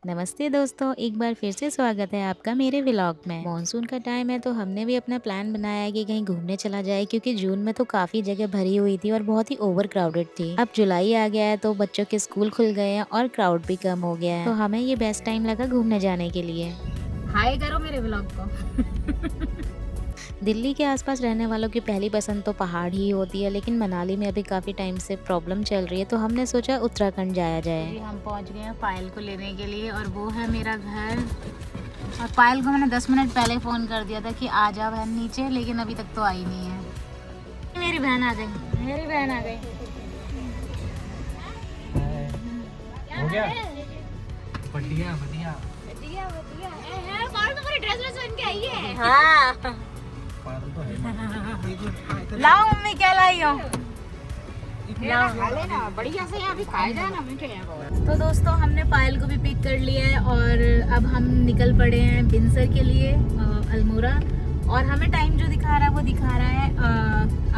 नमस्ते दोस्तों, एक बार फिर से स्वागत है आपका मेरे व्लॉग में। मॉनसून का टाइम है तो हमने भी अपना प्लान बनाया है कि कहीं घूमने चला जाए, क्योंकि जून में तो काफी जगह भरी हुई थी और बहुत ही ओवर क्राउडेड थी। अब जुलाई आ गया है तो बच्चों के स्कूल खुल गए हैं और क्राउड भी कम हो गया है, तो हमें ये बेस्ट टाइम लगा घूमने जाने के लिए। हाय करो मेरे व्लॉग को। दिल्ली के आसपास रहने वालों की पहली पसंद तो पहाड़ ही होती है, लेकिन मनाली में अभी काफी टाइम से प्रॉब्लम चल रही है, तो हमने सोचा उत्तराखंड जाया जाए। जी हम पहुंच गए हैं पायल को लेने के लिए और वो है मेरा घर। और पायल को मैंने 10 मिनट पहले फ़ोन कर दिया था कि आ जा बहन नीचे, लेकिन अभी तक तो आई नहीं है। मेरी बहन आ गई, मेरी बहन आ गई। हो गया बढ़िया बढ़िया हाँ पागल तो है। लाओ मम्मी क्या लाई हो। बढ़िया से यहाँ भी खाए जाए ना मीठे। तो दोस्तों हमने पायल को भी पिक कर लिया है और अब हम निकल पड़े हैं बिनसर के लिए अल्मोड़ा। और हमें टाइम जो दिखा रहा है वो दिखा रहा है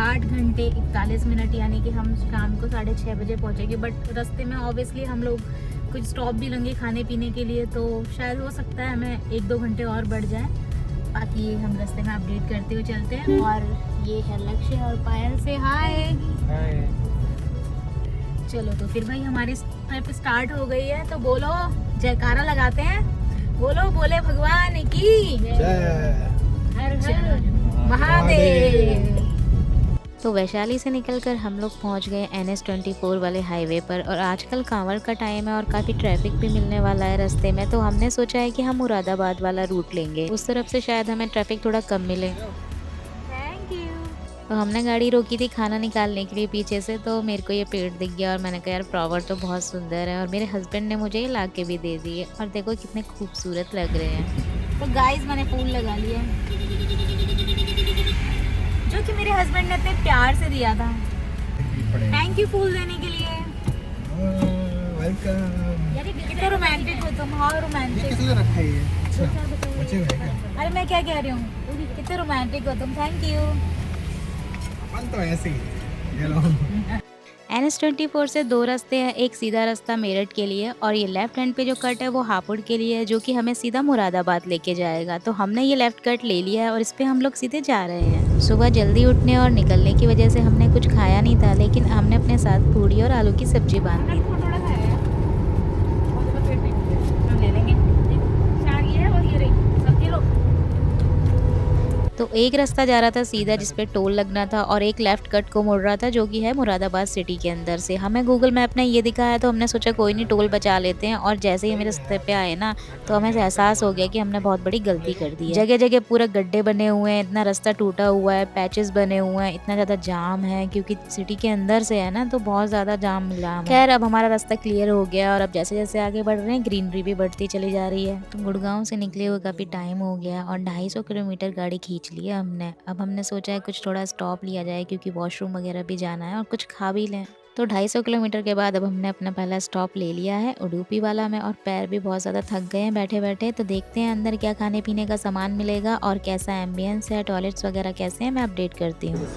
8 घंटे 41 मिनट, यानी कि हम शाम को 6:30 बजे पहुँचेंगे। बट रास्ते में ऑब्वियसली हम लोग कुछ स्टॉप भी लेंगे खाने पीने के लिए, तो शायद हो सकता है हमें 1-2 घंटे और बढ़ जाए। बाकी हम रास्ते में अपडेट करते हुए चलते हैं। और ये है लक्ष्य और पायल से हाय। चलो तो फिर भाई हमारी ट्रिप स्टार्ट हो गई है, तो बोलो जयकारा लगाते हैं। बोलो बोले भगवान की हर हर महादेव। तो वैशाली से निकलकर हम लोग पहुंच गए NH24 वाले हाईवे पर। और आजकल कांवड़ का टाइम है और काफ़ी ट्रैफिक भी मिलने वाला है रास्ते में, तो हमने सोचा है कि हम मुरादाबाद वाला रूट लेंगे, उस तरफ से शायद हमें ट्रैफिक थोड़ा कम मिले। Thank you. तो हमने गाड़ी रोकी थी खाना निकालने के लिए पीछे से, तो मेरे को ये पेड़ दिख गया और मैंने कहा यार फ्लावर तो बहुत सुंदर है, और मेरे हस्बैंड ने मुझे ये ला के भी दे दिए और देखो कितने खूबसूरत लग रहे हैं। तो गाइस मैंने फूल लगा लिया जो कि मेरे हस्बैंड ने इतने प्यार से दिया था। थैंक यू फूल देने के लिए। वेलकम। कितने रोमांटिक हो तुम। हाँ रोमांटिक। किसने रखा है ये? अच्छा मुझे है क्या? अरे मैं क्या कह रही हूँ, कितने रोमांटिक हो तुम। Thank you. अपन तो ऐसे ही ये लो। NH24 से 2 रास्ते हैं, एक सीधा रास्ता मेरठ के लिए और ये लेफ्ट हैंड पे जो कट है वो हापुड़ के लिए है, जो कि हमें सीधा मुरादाबाद लेके जाएगा। तो हमने ये लेफ्ट कट ले लिया है और इस पे हम लोग सीधे जा रहे हैं। सुबह जल्दी उठने और निकलने की वजह से हमने कुछ खाया नहीं था, लेकिन हमने अपने साथ पूड़ी और आलू की सब्जी बांध ली। तो एक रास्ता जा रहा था सीधा जिसपे टोल लगना था, और एक लेफ्ट कट को मुड़ रहा था जो कि है मुरादाबाद सिटी के अंदर से। हमें गूगल मैप ने ये दिखाया तो हमने सोचा कोई नहीं टोल बचा लेते हैं। और जैसे ही हम रास्ते पे आए ना, तो हमें एहसास हो गया कि हमने बहुत बड़ी गलती कर दी है। जगह जगह पूरा गड्ढे बने हुए हैं, इतना रास्ता टूटा हुआ है, पैचेस बने हुए हैं, इतना ज्यादा जाम है क्योंकि सिटी के अंदर से है ना, तो बहुत ज्यादा जाम है। खैर अब हमारा रास्ता क्लियर हो गया और अब जैसे जैसे आगे बढ़ रहे हैं ग्रीनरी भी बढ़ती चली जा रही है। तो गुड़गांव से निकले हुए काफी टाइम हो गया और 250 किलोमीटर गाड़ी खींच लिया हमने। अब हमने सोचा है कुछ थोड़ा स्टॉप लिया जाए, क्योंकि वॉशरूम वगैरह भी जाना है और कुछ खा भी लें। तो 250 किलोमीटर के बाद अब हमने अपना पहला स्टॉप ले लिया है उडुपी वाला में, और पैर भी बहुत ज़्यादा थक गए हैं बैठे बैठे। तो देखते हैं अंदर क्या खाने पीने का सामान मिलेगा और कैसा एम्बियंस है, टॉयलेट्स वगैरह कैसे हैं, मैं अपडेट करती हूँ।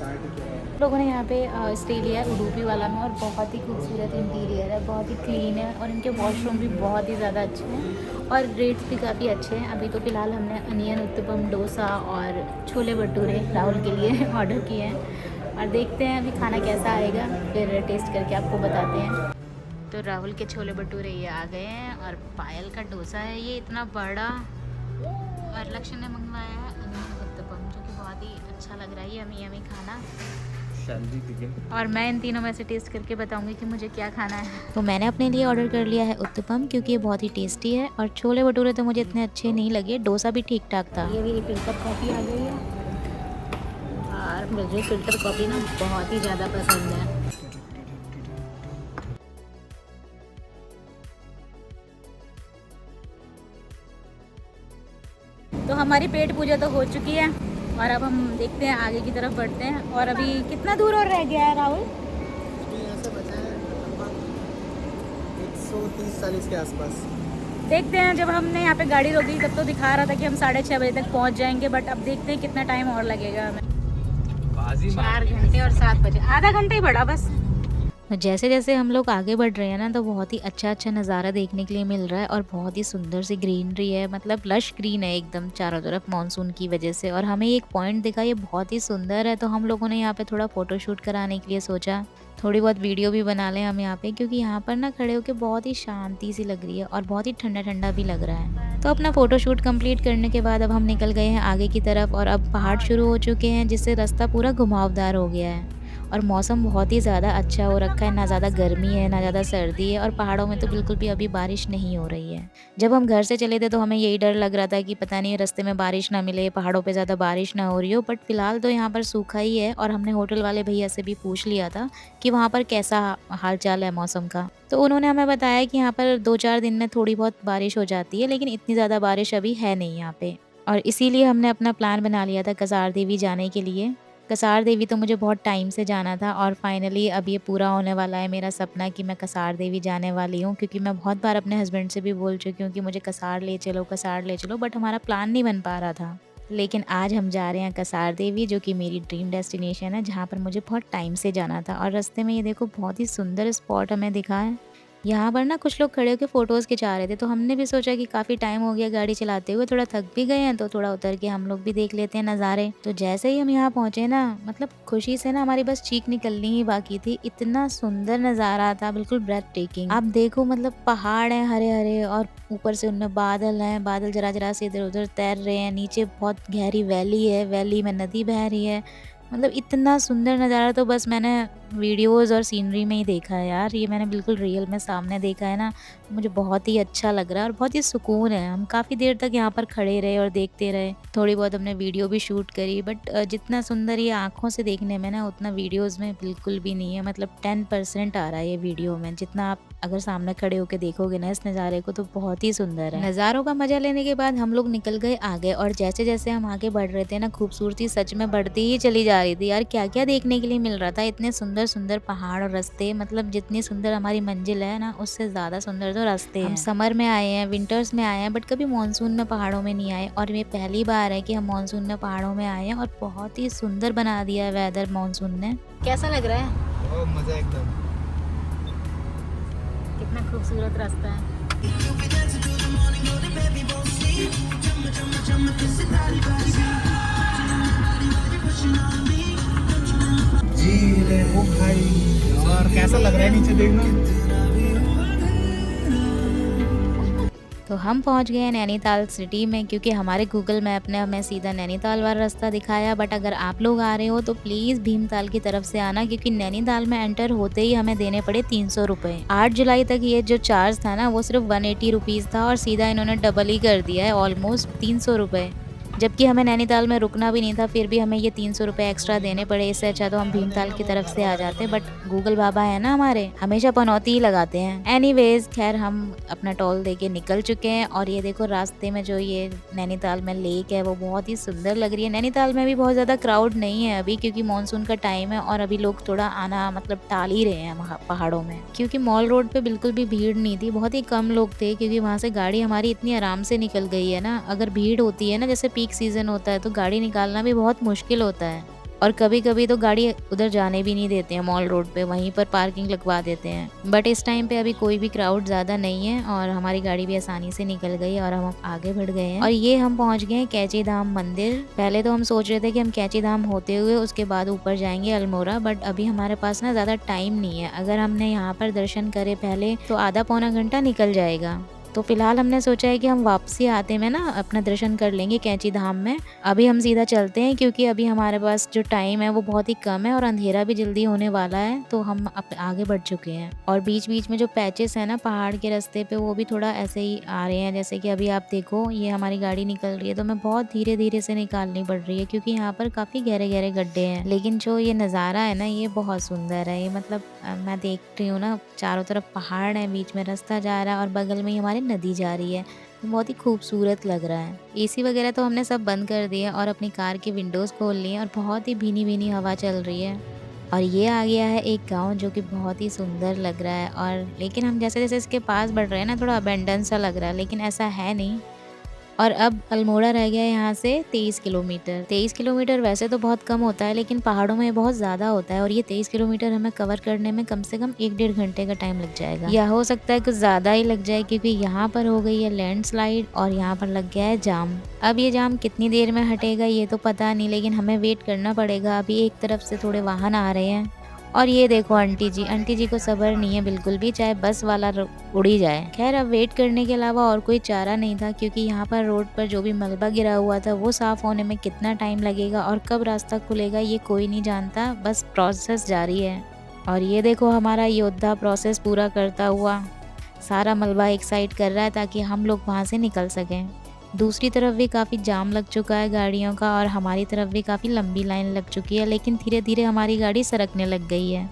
लोगों ने यहाँ पे स्टे लिया है उडुपी वाला में, और बहुत ही खूबसूरत इंटीरियर है, बहुत ही क्लीन है और इनके वॉशरूम भी बहुत ही ज़्यादा अच्छे हैं और रेट्स भी काफ़ी अच्छे हैं। अभी तो फ़िलहाल हमने अनियन उत्तपम डोसा और छोले भटूरे राहुल के लिए ऑर्डर किए हैं, और देखते हैं अभी खाना कैसा आएगा, फिर टेस्ट करके आपको बताते हैं। तो राहुल के छोले भटूरे ये आ गए हैं और पायल का डोसा है ये इतना बड़ा, और लक्ष्य ने मंगवाया है अनियन उत्तपम जो कि बहुत ही अच्छा लग रहा है, यमी यमी खाना। और मैं इन तीनों में से टेस्ट करके बताऊंगी कि मुझे क्या खाना है। तो मैंने अपने लिए ऑर्डर कर लिया है उत्तपम, क्योंकि ये बहुत ही टेस्टी है, और छोले भटूरे तो मुझे इतने अच्छे नहीं लगे, डोसा भी ठीक ठाक था। ये भी फिल्टर कॉफ़ी आ गई है और मुझे फिल्टर कॉफ़ी ना बहुत ही ज़्यादा पसंद है। तो हमारी पेट पूजा तो हो चुकी है और अब हम देखते हैं आगे की तरफ बढ़ते हैं। और अभी कितना दूर और रह गया है राहुल? 130-40 के आसपास। देखते हैं, जब हमने यहाँ पे गाड़ी रोकी तब तो दिखा रहा था कि हम 6:30 बजे तक पहुँच जाएंगे, बट अब देखते हैं कितना टाइम और लगेगा हमें। 4 घंटे और 7 बजे, आधा घंटा ही बढ़ा बस। तो जैसे-जैसे हम लोग आगे बढ़ रहे हैं ना, तो बहुत ही अच्छा-अच्छा नज़ारा देखने के लिए मिल रहा है और बहुत ही सुंदर सी ग्रीनरी है, मतलब लश ग्रीन है एकदम चारों तरफ मानसून की वजह से। और हमें एक पॉइंट दिखा, ये बहुत ही सुंदर है, तो हम लोगों ने यहाँ पे थोड़ा फ़ोटोशूट कराने के लिए सोचा, थोड़ी बहुत वीडियो भी बना लें हम यहाँ पे, क्योंकि यहाँ पर ना खड़े होके बहुत ही शांति सी लग रही है और बहुत ही ठंडा-ठंडा भी लग रहा है। तो अपना फ़ोटोशूट कंप्लीट करने के बाद अब हम निकल गए हैं आगे की तरफ और अब पहाड़ शुरू हो चुके हैं, जिससे रास्ता पूरा घुमावदार हो गया है। और मौसम बहुत ही ज़्यादा अच्छा हो रखा है, ना ज़्यादा गर्मी है, ना ज़्यादा सर्दी है और पहाड़ों में तो बिल्कुल भी अभी बारिश नहीं हो रही है। जब हम घर से चले थे तो हमें यही डर लग रहा था कि पता नहीं रास्ते में बारिश ना मिले, पहाड़ों पे ज़्यादा बारिश ना हो रही हो, बट फ़िलहाल तो यहाँ पर सूखा ही है। और हमने होटल वाले भैया से भी पूछ लिया था कि वहाँ पर कैसा हाल-चाल है मौसम का। तो उन्होंने हमें बताया कि यहाँ पर 2-4 दिन में थोड़ी बहुत बारिश हो जाती है, लेकिन इतनी ज़्यादा बारिश अभी है नहीं यहाँ पे। और इसीलिए हमने अपना प्लान बना लिया था कसार देवी जाने के लिए। कसार देवी तो मुझे बहुत टाइम से जाना था और फाइनली अब ये पूरा होने वाला है मेरा सपना कि मैं कसार देवी जाने वाली हूँ, क्योंकि मैं बहुत बार अपने हस्बैंड से भी बोल चुकी हूँ कि मुझे कसार ले चलो, बट हमारा प्लान नहीं बन पा रहा था। लेकिन आज हम जा रहे हैं कसार देवी, जो कि मेरी ड्रीम डेस्टिनेशन है, जहाँ पर मुझे बहुत टाइम से जाना था। और रास्ते में ये देखो बहुत ही सुंदर स्पॉट हमें दिखा है। यहाँ पर ना कुछ लोग खड़े होकर फ़ोटोज़ खिंचा रहे थे, तो हमने भी सोचा कि काफ़ी टाइम हो गया गाड़ी चलाते हुए, थोड़ा थक भी गए हैं, तो थोड़ा उतर के हम लोग भी देख लेते हैं नज़ारे। तो जैसे ही हम यहाँ पहुँचे ना, मतलब खुशी से ना हमारी बस चीख निकलनी ही बाकी थी, इतना सुंदर नज़ारा था, बिल्कुल ब्रेथ टेकिंग। आप देखो, मतलब पहाड़ हैं हरे-हरे और ऊपर से उनमें बादल हैं, बादल जरा-जरा से इधर-उधर तैर रहे हैं, नीचे बहुत गहरी वैली है, वैली में नदी बह रही है। मतलब इतना सुंदर नज़ारा तो बस मैंने वीडियोज़ और सीनरी में ही देखा है यार, ये मैंने बिल्कुल रियल में सामने देखा है ना, तो मुझे बहुत ही अच्छा लग रहा है और बहुत ही सुकून है। हम काफ़ी देर तक यहाँ पर खड़े रहे और देखते रहे, थोड़ी बहुत हमने वीडियो भी शूट करी, बट जितना सुंदर ये आँखों से देखने में ना, उतना वीडियोज़ में बिल्कुल भी नहीं है। मतलब 10% आ रहा है ये वीडियो में, जितना आप अगर सामने खड़े होकर देखोगे ना इस नज़ारे को, तो बहुत ही सुंदर है। नज़ारों का मजा लेने के बाद हम लोग निकल गए आगे, और जैसे जैसे हम आगे बढ़ रहे थे ना, खूबसूरती सच में बढ़ती ही चली जा रही थी यार। क्या क्या देखने के लिए मिल रहा था, इतने सुंदर सुंदर पहाड़ और रास्ते, मतलब जितनी सुंदर हमारी मंजिल है ना, उससे ज्यादा सुंदर तो रास्ते हैं। हम समर में आए हैं, विंटर्स में आए हैं, बट कभी मानसून में पहाड़ों में नहीं आए, और ये पहली बार है कि हम मानसून में पहाड़ों में आए हैं, और बहुत ही सुंदर बना दिया है वेदर मानसून ने। कैसा लग रहा है? ओ मजा एकदम। कितना खूबसूरत रास्ता है। झील है वो भाई, और कैसा लग रहा है नीचे देखना। तो हम पहुंच गए हैं नैनीताल सिटी में, क्योंकि हमारे गूगल मैप ने हमें सीधा नैनीताल वाला रास्ता दिखाया। बट अगर आप लोग आ रहे हो तो प्लीज़ भीमताल की तरफ से आना, क्योंकि नैनीताल में एंटर होते ही हमें देने पड़े 300 रुपये। 8 जुलाई तक ये जो चार्ज था ना, वो सिर्फ 180 रुपीज़ था, और सीधा इन्होंने डबल ही कर दिया है, ऑलमोस्ट 300 रुपये। जबकि हमें नैनीताल में रुकना भी नहीं था, फिर भी हमें ये 300 रुपये एक्स्ट्रा देने पड़े। इससे अच्छा तो हम भीमताल की तरफ से आ जाते, बट गूगल बाबा है ना हमारे, हमेशा पनौती ही लगाते हैं। एनीवेज खैर, हम अपना टोल दे के निकल चुके हैं, और ये देखो रास्ते में जो ये नैनीताल में लेक है, वो बहुत ही सुंदर लग रही है। नैनीताल में भी बहुत ज़्यादा क्राउड नहीं है अभी, क्योंकि मानसून का टाइम है, और अभी लोग थोड़ा आना मतलब टाल ही रहे हैं पहाड़ों में, क्योंकि मॉल रोड पे बिल्कुल भी भीड़ नहीं थी, बहुत ही कम लोग थे, क्योंकि वहाँ से गाड़ी हमारी इतनी आराम से निकल गई है ना। अगर भीड़ होती है ना, जैसे पीक सीजन होता है, तो गाड़ी निकालना भी बहुत मुश्किल होता है, और कभी कभी तो गाड़ी उधर जाने भी नहीं देते हैं मॉल रोड पे, वहीं पर पार्किंग लगवा देते हैं। बट इस टाइम पे अभी कोई भी क्राउड ज़्यादा नहीं है, और हमारी गाड़ी भी आसानी से निकल गई, और हम आगे बढ़ गए हैं। और ये हम पहुंच गए हैं कैची धाम मंदिर। पहले तो हम सोच रहे थे कि हम कैची धाम होते हुए उसके बाद ऊपर जाएंगे अल्मोड़ा, बट अभी हमारे पास ना ज़्यादा टाइम नहीं है। अगर हमने यहाँ पर दर्शन करे पहले, तो आधा पौना घंटा निकल जाएगा। तो फिलहाल हमने सोचा है कि हम वापसी आते में ना अपना दर्शन कर लेंगे कैची धाम में। अभी हम सीधा चलते हैं, क्योंकि अभी हमारे पास जो टाइम है वो बहुत ही कम है, और अंधेरा भी जल्दी होने वाला है, तो हम आगे बढ़ चुके हैं। और बीच बीच में जो पैचेस है ना पहाड़ के रास्ते पे, वो भी थोड़ा ऐसे ही आ रहे हैं। जैसे कि अभी आप देखो, ये हमारी गाड़ी निकल रही है, तो हमें बहुत धीरे धीरे से निकालनी पड़ रही है, क्योंकि यहाँ पर काफ़ी गहरे गहरे गड्ढे हैं। लेकिन जो ये नज़ारा है ना, ये बहुत सुंदर है। ये मतलब मैं देख रही हूँ ना, चारों तरफ पहाड़ है, बीच में रास्ता जा रहा है, और बगल में ही हमारी नदी जा रही है। बहुत ही खूबसूरत लग रहा है। एसी वगैरह तो हमने सब बंद कर दिए, और अपनी कार की विंडोज़ खोल ली हैं, और बहुत ही भीनी भीनी हवा चल रही है। और ये आ गया है एक गांव, जो कि बहुत ही सुंदर लग रहा है। और लेकिन हम जैसे जैसे इसके पास बढ़ रहे हैं ना, थोड़ा अबेंडन सा लग रहा है, लेकिन ऐसा है नहीं। और अब अल्मोड़ा रह गया है यहाँ से 23 किलोमीटर। 23 किलोमीटर वैसे तो बहुत कम होता है, लेकिन पहाड़ों में ये बहुत ज़्यादा होता है और ये 23 किलोमीटर हमें कवर करने में कम से कम 1 डेढ़ घंटे का टाइम लग जाएगा, या हो सकता है कुछ ज़्यादा ही लग जाए, क्योंकि यहाँ पर हो गई है लैंडस्लाइड और यहाँ पर लग गया है जाम। अब ये जाम कितनी देर में हटेगा ये तो पता नहीं, लेकिन हमें वेट करना पड़ेगा। अभी एक तरफ से थोड़े वाहन आ रहे हैं और ये देखो आंटी जी को सब्र नहीं है बिल्कुल भी, चाहे बस वाला उड़ ही जाए। खैर अब वेट करने के अलावा और कोई चारा नहीं था, क्योंकि यहाँ पर रोड पर जो भी मलबा गिरा हुआ था वो साफ होने में कितना टाइम लगेगा और कब रास्ता खुलेगा ये कोई नहीं जानता, बस प्रोसेस जारी है। और ये देखो हमारा योद्धा प्रोसेस पूरा करता हुआ सारा मलबा एक साइड कर रहा है ताकि हम लोग वहाँ से निकल सकें। दूसरी तरफ भी काफ़ी जाम लग चुका है गाड़ियों का और हमारी तरफ भी काफ़ी लंबी लाइन लग चुकी है, लेकिन धीरे धीरे हमारी गाड़ी सरकने लग गई है।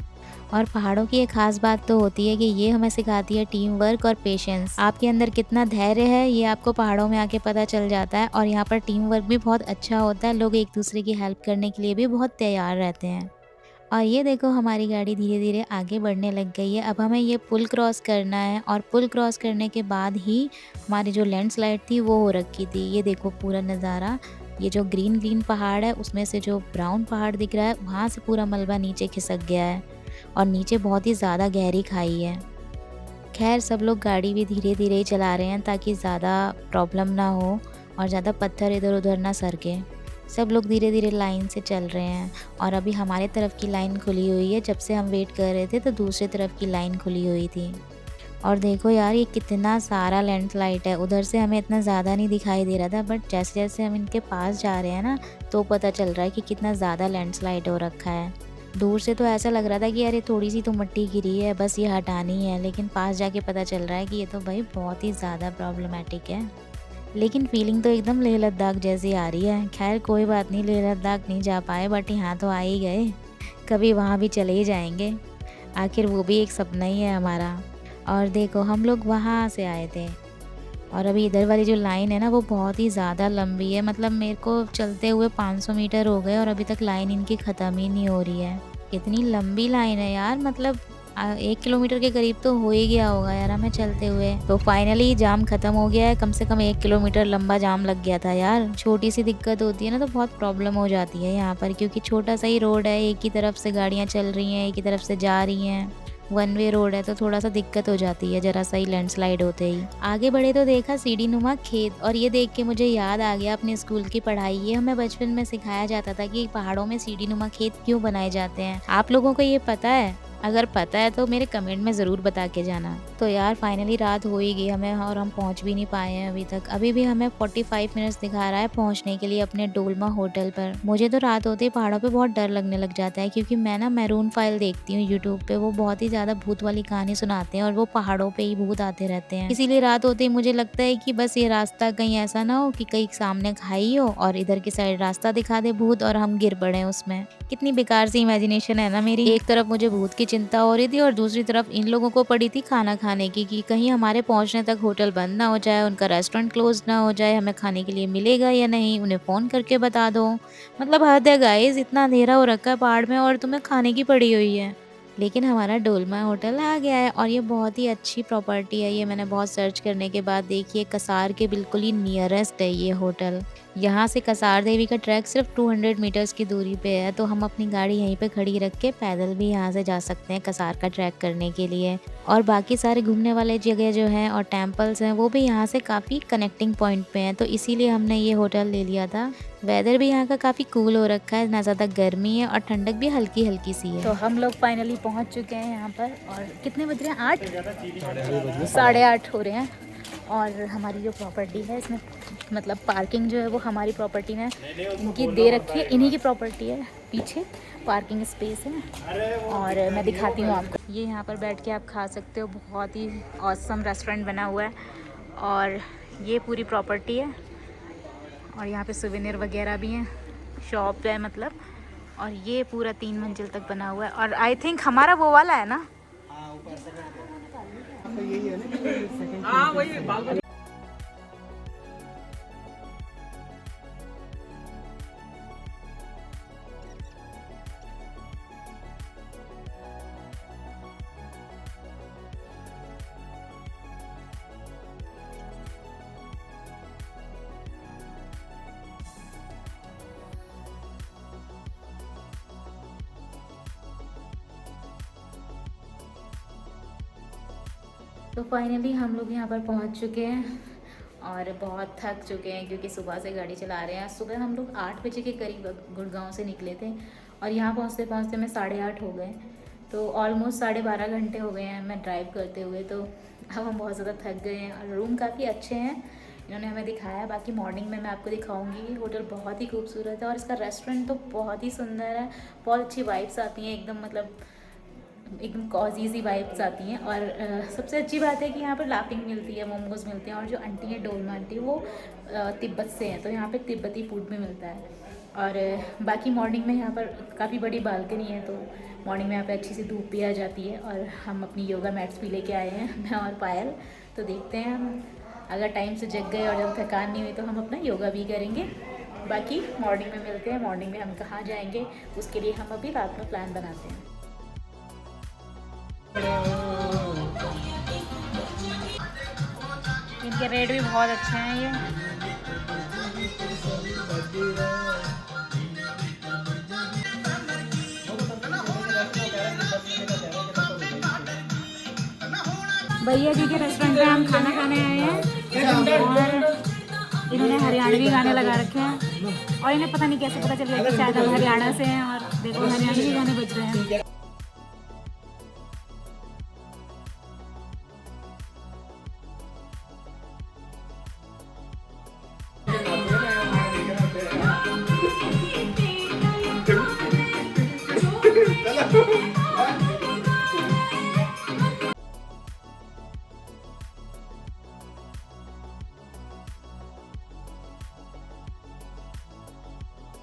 और पहाड़ों की एक खास बात तो होती है कि ये हमें सिखाती है टीम वर्क और पेशेंस। आपके अंदर कितना धैर्य है ये आपको पहाड़ों में आके पता चल जाता है। और यहाँ पर टीम वर्क भी बहुत अच्छा होता है, लोग एक दूसरे की हेल्प करने के लिए भी बहुत तैयार रहते हैं। और ये देखो हमारी गाड़ी धीरे धीरे आगे बढ़ने लग गई है। अब हमें ये पुल क्रॉस करना है और पुल क्रॉस करने के बाद ही हमारी जो लैंडस्लाइड थी वो हो रखी थी। ये देखो पूरा नज़ारा, ये जो ग्रीन ग्रीन पहाड़ है उसमें से जो ब्राउन पहाड़ दिख रहा है वहाँ से पूरा मलबा नीचे खिसक गया है और नीचे बहुत ही ज़्यादा गहरी खाई है। खैर सब लोग गाड़ी भी धीरे धीरे ही चला रहे हैं ताकि ज़्यादा प्रॉब्लम ना हो और ज़्यादा पत्थर इधर उधर ना सरके। सब लोग धीरे धीरे लाइन से चल रहे हैं और अभी हमारे तरफ की लाइन खुली हुई है। जब से हम वेट कर रहे थे तो दूसरी तरफ की लाइन खुली हुई थी। और देखो यार ये कितना सारा लैंडस्लाइड है, उधर से हमें इतना ज़्यादा नहीं दिखाई दे रहा था, बट जैसे जैसे हम इनके पास जा रहे हैं ना तो पता चल रहा है कि कितना ज़्यादा लैंडस्लाइड हो रखा है। दूर से तो ऐसा लग रहा था कि यार ये थोड़ी सी तो मिट्टी गिरी है बस ये हटानी है, लेकिन पास जाके पता चल रहा है कि ये तो भाई बहुत ही ज़्यादा प्रॉब्लमेटिक है। लेकिन फीलिंग तो एकदम लेह लद्दाख जैसी आ रही है। खैर कोई बात नहीं, लेह लद्दाख नहीं जा पाए बट यहाँ तो आ ही गए, कभी वहाँ भी चले ही जाएंगे, आखिर वो भी एक सपना ही है हमारा। और देखो हम लोग वहाँ से आए थे और अभी इधर वाली जो लाइन है ना वो बहुत ही ज़्यादा लंबी है, मतलब मेरे को चलते हुए 500 मीटर हो गए और अभी तक लाइन इनकी ख़त्म ही नहीं हो रही है। इतनी लंबी लाइन है यार, मतलब 1 किलोमीटर के करीब तो हो ही गया होगा यार हमें चलते हुए। तो फाइनली जाम ख़त्म हो गया है, कम से कम 1 किलोमीटर लंबा जाम लग गया था यार। छोटी सी दिक्कत होती है ना तो बहुत प्रॉब्लम हो जाती है यहाँ पर, क्योंकि छोटा सा ही रोड है, एक ही तरफ से गाड़ियाँ चल रही हैं, एक ही तरफ से जा रही हैं, वन वे रोड है, तो थोड़ा सा दिक्कत हो जाती है जरा सा ही लैंडस्लाइड होते ही। आगे बढ़े तो देखा सीढ़ी नुमा खेत, और ये देख के मुझे याद आ गया अपने स्कूल की पढ़ाई। ये हमें बचपन में सिखाया जाता था कि पहाड़ों में सीढ़ी नुमा खेत क्यों बनाए जाते हैं। आप लोगों को ये पता है? अगर पता है तो मेरे कमेंट में ज़रूर बता के जाना। तो यार फाइनली रात हो ही गई हमें और हम पहुंच भी नहीं पाए हैं अभी तक। अभी भी हमें 45 मिनट्स दिखा रहा है पहुंचने के लिए अपने डोलमा होटल पर। मुझे तो रात होते ही पहाड़ों पे बहुत डर लगने लग जाता है, क्योंकि मैं ना मैरून फाइल देखती हूँ यूट्यूब पे, वो बहुत ही ज़्यादा भूत वाली कहानी सुनाते हैं और वो पहाड़ों पे ही भूत आते रहते हैं। इसीलिए रात होते ही मुझे लगता है कि बस ये रास्ता कहीं ऐसा ना हो कि कहीं सामने खाई हो और इधर की साइड रास्ता दिखा दे भूत और हम गिर पड़े उसमें। कितनी बेकार सी इमेजिनेशन है ना मेरी। एक तरफ मुझे भूत की चिंता हो रही थी और दूसरी तरफ इन लोगों को पड़ी थी खाना खाने की, कि कहीं हमारे पहुंचने तक होटल बंद ना हो जाए, उनका रेस्टोरेंट क्लोज ना हो जाए, हमें खाने के लिए मिलेगा या नहीं, उन्हें फ़ोन करके बता दो। मतलब हद है गाइस, इतना अंधेरा हो रखा है पहाड़ में और तुम्हें खाने की पड़ी हुई है। लेकिन हमारा डोलमा होटल आ गया है और ये बहुत ही अच्छी प्रॉपर्टी है। ये मैंने बहुत सर्च करने के बाद देखी है, कसार के बिल्कुल ही नियरेस्ट है ये होटल। यहाँ से कसार देवी का ट्रैक सिर्फ 200 मीटर्स की दूरी पे है, तो हम अपनी गाड़ी यहीं पे खड़ी रख के पैदल भी यहाँ से जा सकते हैं कसार का ट्रैक करने के लिए। और बाकी सारे घूमने वाले जगह जो हैं और टेम्पल्स हैं वो भी यहाँ से काफ़ी कनेक्टिंग पॉइंट पे हैं, तो इसीलिए हमने ये होटल ले लिया था। वेदर भी यहाँ का काफ़ी कूल हो रखा है, ना ज़्यादा गर्मी है और ठंडक भी हल्की हल्की सी है। तो हम लोग फाइनली पहुंच चुके हैं यहाँ पर और कितने बज रहे हैं? 8, 8:30 हो रहे हैं। और हमारी जो प्रॉपर्टी है इसमें मतलब पार्किंग जो है वो हमारी प्रॉपर्टी में इनकी दे रखी है, इन्हीं की प्रॉपर्टी है। पीछे पार्किंग स्पेस है और मैं दिखाती हूँ आपको। ये यहाँ पर बैठ के आप खा सकते हो, बहुत ही ऑसम रेस्टोरेंट बना हुआ है और ये पूरी प्रॉपर्टी है। और यहाँ पे सुवेनियर वगैरह भी हैं, शॉप है मतलब। और ये पूरा 3 मंजिल तक बना हुआ है और आई थिंक हमारा वो वाला है ना। हाँ वही तो फाइनली हम लोग यहाँ पर पहुँच चुके हैं और बहुत थक चुके हैं क्योंकि सुबह से गाड़ी चला रहे हैं। सुबह हम लोग 8 बजे के करीब गुड़गांव से निकले थे और यहाँ पहुँचते पहुँचते में 8:30 हो गए। तो ऑलमोस्ट 12.5 घंटे हो गए हैं मैं ड्राइव करते हुए। तो अब हम बहुत ज़्यादा थक गए हैं और रूम काफ़ी अच्छे हैं, इन्होंने हमें दिखाया। बाकी मॉर्निंग में मैं आपको दिखाऊंगी। होटल बहुत ही खूबसूरत है और इसका रेस्टोरेंट तो बहुत ही सुंदर है। बहुत अच्छी वाइब्स आती हैं, एकदम मतलब एकदम कॉजी सी वाइब्स आती हैं। और सबसे अच्छी बात है कि यहाँ पर लाफिंग मिलती है, मोमोज मिलते हैं और जो आंटी है डोलमा आंटी वो तिब्बत से हैं, तो यहाँ पे तिब्बती फूड भी मिलता है। और बाकी मॉर्निंग में यहाँ पर काफ़ी बड़ी बालकनी है, तो मॉर्निंग में यहाँ पे अच्छी सी धूप भी आ जाती है। और हम अपनी योगा मैट्स भी लेके आए हैं, मैं और पायल। तो देखते हैं हम अगर टाइम से जग गए और जब थकान नहीं हुई तो हम अपना योगा भी करेंगे। बाकी मॉर्निंग में मिलते हैं। मॉर्निंग में हम कहाँ जाएंगे उसके लिए हम अभी रात में प्लान बनाते हैं। इनके रेट भी बहुत अच्छे हैं ये। भैया जी के रेस्टोरेंट में हम खाना खाने आए हैं और इन्होंने हरियाणवी गाने लगा रखे हैं और इन्हें पता नहीं कैसे पता चल गया कि शायद हम हरियाणा से हैं। और देखो हरियाणवी गाने बज रहे हैं।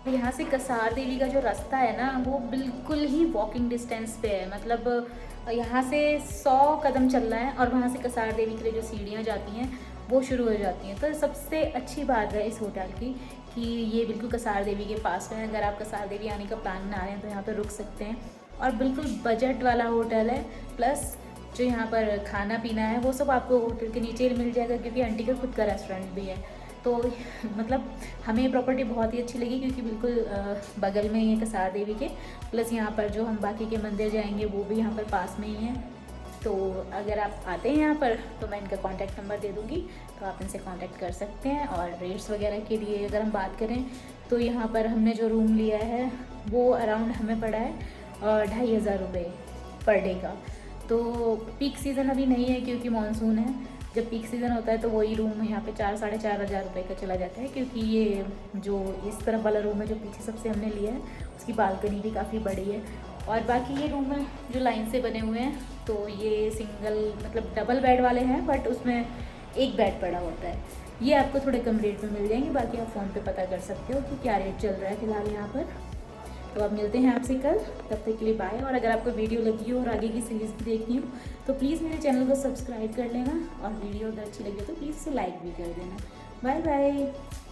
यहाँ से कसार देवी का जो रास्ता है ना वो बिल्कुल ही वॉकिंग डिस्टेंस पे है। मतलब यहाँ से 100 कदम चलना है और वहाँ से कसार देवी के लिए जो सीढ़ियाँ जाती हैं वो शुरू हो जाती हैं। तो सबसे अच्छी बात है इस होटल की कि ये बिल्कुल कसार देवी के पास में है। अगर आप कसार देवी आने का प्लान बना रहे हैं तो यहाँ पर रुक सकते हैं। और बिल्कुल बजट वाला होटल है, प्लस जो यहाँ पर खाना पीना है वो सब आपको होटल के नीचे मिल जाएगा क्योंकि आंटी का खुद का रेस्टोरेंट भी है। तो मतलब हमें प्रॉपर्टी बहुत ही अच्छी लगी क्योंकि बिल्कुल बगल में ही है कसार देवी के। प्लस यहाँ पर जो हम बाकी के मंदिर जाएंगे वो भी यहाँ पर पास में ही है। तो अगर आप आते हैं यहाँ पर तो मैं इनका कॉन्टैक्ट नंबर दे दूँगी, तो आप इनसे कॉन्टैक्ट कर सकते हैं। और रेट्स वगैरह के लिए अगर हम बात करें तो यहाँ पर हमने जो रूम लिया है वो अराउंड हमें पड़ा है 2,500 रुपये पर डे का। तो पीक सीज़न अभी नहीं है क्योंकि मानसून है। जब पीक सीज़न होता है तो वही रूम यहाँ पे 4-4.5 हज़ार रुपये का चला जाता है क्योंकि ये जो इस तरफ वाला रूम है जो पीछे सबसे हमने लिया है उसकी बालकनी भी काफ़ी बड़ी है। और बाकी ये रूम है जो लाइन से बने हुए हैं, तो ये सिंगल मतलब डबल बेड वाले हैं बट उसमें एक बेड पड़ा होता है। ये आपको थोड़े कम रेट में मिल जाएंगे। बाकी आप फ़ोन पे पता कर सकते हो कि क्या रेट चल रहा है फ़िलहाल यहाँ पर। तो अब मिलते हैं आपसे कल, तब तक के लिए बाय। और अगर आपको वीडियो लगी हो और आगे की सीरीज़ भी देखनी हो तो प्लीज़ मेरे चैनल को सब्सक्राइब कर लेना और वीडियो अगर अच्छी लगी हो तो प्लीज़ इसे लाइक भी कर देना। Bye bye.